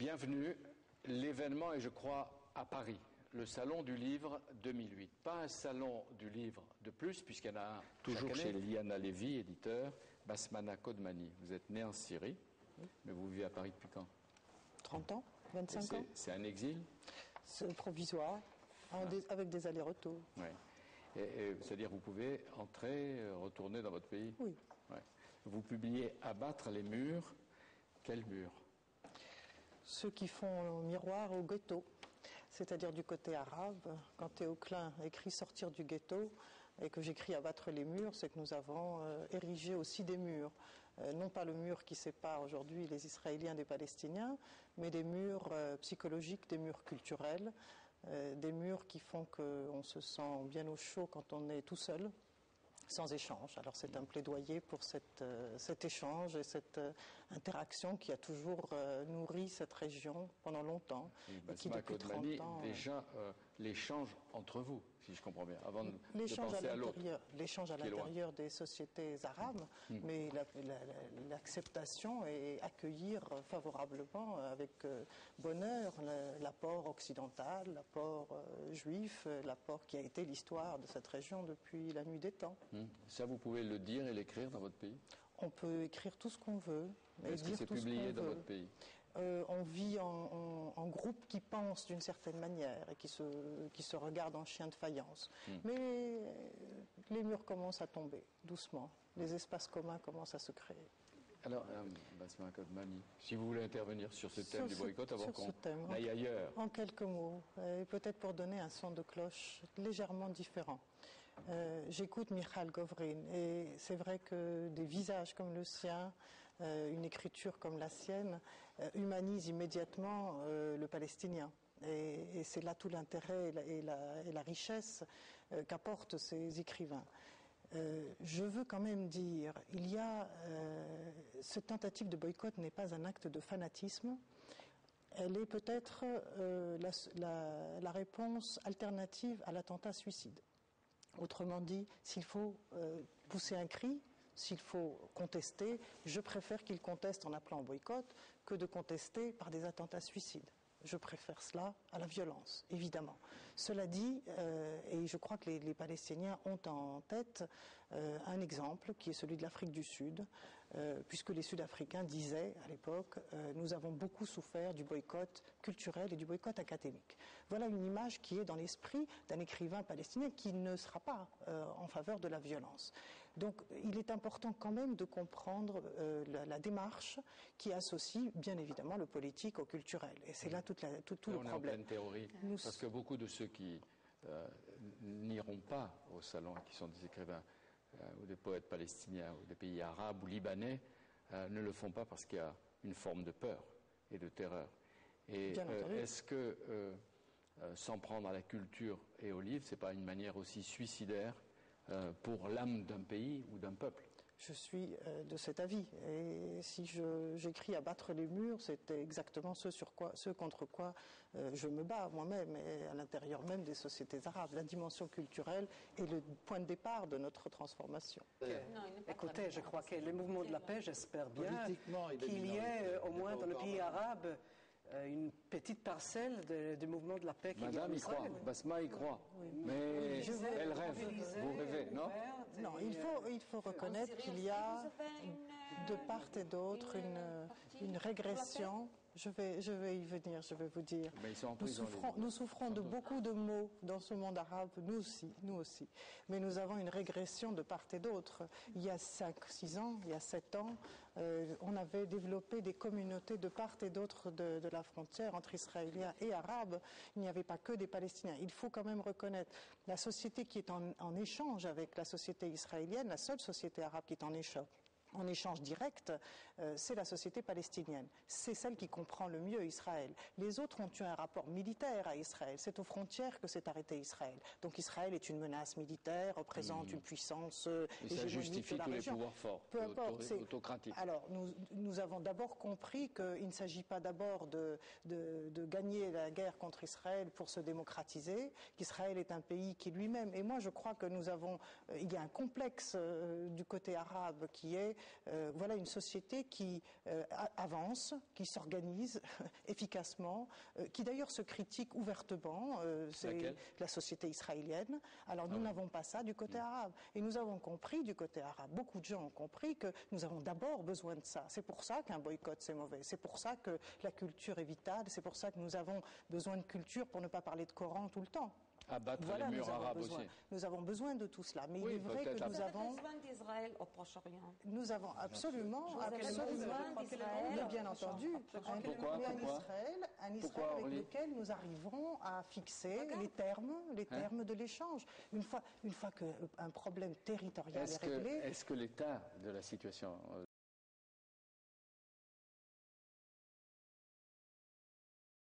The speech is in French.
Bienvenue. L'événement est, je crois, à Paris, le Salon du Livre 2008. Pas un Salon du Livre de plus, puisqu'il y en a un toujours chez Liana Lévy, éditeur, Basmana Kodmani. Vous êtes né en Syrie, mais vous vivez à Paris depuis quand? 30 ans, 25 ans. C'est un exil? C'est provisoire, avec des allers-retours. Oui. C'est-à-dire vous pouvez entrer, retourner dans votre pays? Oui. Ouais. Vous publiez Abattre les murs. Quels murs? Ceux qui font miroir au ghetto, c'est-à-dire du côté arabe. Quand Théo Klein écrit Sortir du ghetto et que j'écris Abattre les murs, c'est que nous avons érigé aussi des murs. Non pas le mur qui sépare aujourd'hui les Israéliens des Palestiniens, mais des murs psychologiques, des murs culturels, des murs qui font qu'on se sent bien au chaud quand on est tout seul, sans échange. Alors c'est un plaidoyer pour cet échange et cette interaction qui a toujours nourri cette région pendant longtemps. Et qui depuis 30 ans... Déjà, l'échange entre vous, si je comprends bien, avant de penser à l'autre. L'échange à l'intérieur des sociétés arabes, mais l'acceptation et accueillir favorablement, avec bonheur, l'apport occidental, l'apport juif, l'apport qui a été l'histoire de cette région depuis la nuit des temps. Ça, vous pouvez le dire et l'écrire dans votre pays? On peut écrire tout ce qu'on veut. Est-ce que c'est publié dans votre pays? On vit en groupe qui pense d'une certaine manière et qui se regarde en chien de faïence. Mais les murs commencent à tomber, doucement. Les espaces communs commencent à se créer. Alors, Basmana Kodmani, si vous voulez intervenir sur ce thème du boycott, avant qu'on aille ailleurs. En quelques mots, et peut-être pour donner un son de cloche légèrement différent. J'écoute Michal Govrin, et c'est vrai que des visages comme le sien, une écriture comme la sienne, humanisent immédiatement le Palestinien. Et c'est là tout l'intérêt et la richesse qu'apportent ces écrivains. Je veux quand même dire, cette tentative de boycott n'est pas un acte de fanatisme. Elle est peut-être la réponse alternative à l'attentat suicide. Autrement dit, s'il faut pousser un cri, s'il faut contester, je préfère qu'ils contestent en appelant au boycott que de contester par des attentats suicides. Je préfère cela à la violence, évidemment. Cela dit, et je crois que les Palestiniens ont en tête un exemple qui est celui de l'Afrique du Sud, puisque les Sud-Africains disaient à l'époque nous avons beaucoup souffert du boycott culturel et du boycott académique. Voilà une image qui est dans l'esprit d'un écrivain palestinien qui ne sera pas en faveur de la violence. Donc il est important quand même de comprendre la démarche qui associe bien évidemment le politique au culturel. Et c'est là tout le problème. On est en pleine théorie, parce que beaucoup de ceux qui n'iront pas au salon, qui sont des écrivains ou des poètes palestiniens ou des pays arabes ou libanais, ne le font pas parce qu'il y a une forme de peur et de terreur. Et est-ce que s'en prendre à la culture et au livre, c'est pas une manière aussi suicidaire pour l'âme d'un pays ou d'un peuple? Je suis de cet avis. Et si j'écris Abattre les murs, c'est exactement ce contre quoi je me bats moi-même et à l'intérieur même des sociétés arabes. La dimension culturelle est le point de départ de notre transformation. Écoutez, je crois que le mouvement de la paix, j'espère bien qu'il y ait au moins dans le pays arabe une petite parcelle du mouvement de la paix qui Madame y croit, Basma y croit, mais elle rêve, vous rêvez, non? Non, il faut reconnaître qu'il y a de part et d'autre une régression. Je vais y venir, je vais vous dire. Nous souffrons de beaucoup de maux dans ce monde arabe, nous aussi. Mais nous avons une régression de part et d'autre. Il y a 5-6 ans, il y a 7 ans, on avait développé des communautés de part et d'autre de la frontière entre Israéliens et Arabes. Il n'y avait pas que des Palestiniens. Il faut quand même reconnaître la société qui est en échange avec la société israélienne, la seule société arabe qui est en échange direct, c'est la société palestinienne. C'est celle qui comprend le mieux Israël. Les autres ont eu un rapport militaire à Israël. C'est aux frontières que s'est arrêté Israël. Donc Israël est une menace militaire, représente une puissance et ça justifie tous les pouvoirs forts, peu importe, autocratiques. Alors, nous avons d'abord compris qu'il ne s'agit pas d'abord de gagner la guerre contre Israël pour se démocratiser, qu'Israël est un pays qui lui-même, et moi je crois que il y a un complexe du côté arabe qui est voilà une société qui avance, qui s'organise efficacement, qui d'ailleurs se critique ouvertement. C'est la société israélienne. Alors nous n'avons pas ça du côté arabe. Et nous avons compris du côté arabe, beaucoup de gens ont compris que nous avons d'abord besoin de ça. C'est pour ça qu'un boycott c'est mauvais. C'est pour ça que la culture est vitale. C'est pour ça que nous avons besoin de culture pour ne pas parler de Coran tout le temps. Abattre les murs arabes aussi. Nous avons besoin de tout cela. Mais il est vrai que nous avons besoin d'Israël au Proche-Orient. Nous avons absolument mais bien entendu, un Israël avec lequel nous arriverons à fixer les termes de l'échange. Une fois qu'un problème territorial est réglé. Est-ce que l'état de la situation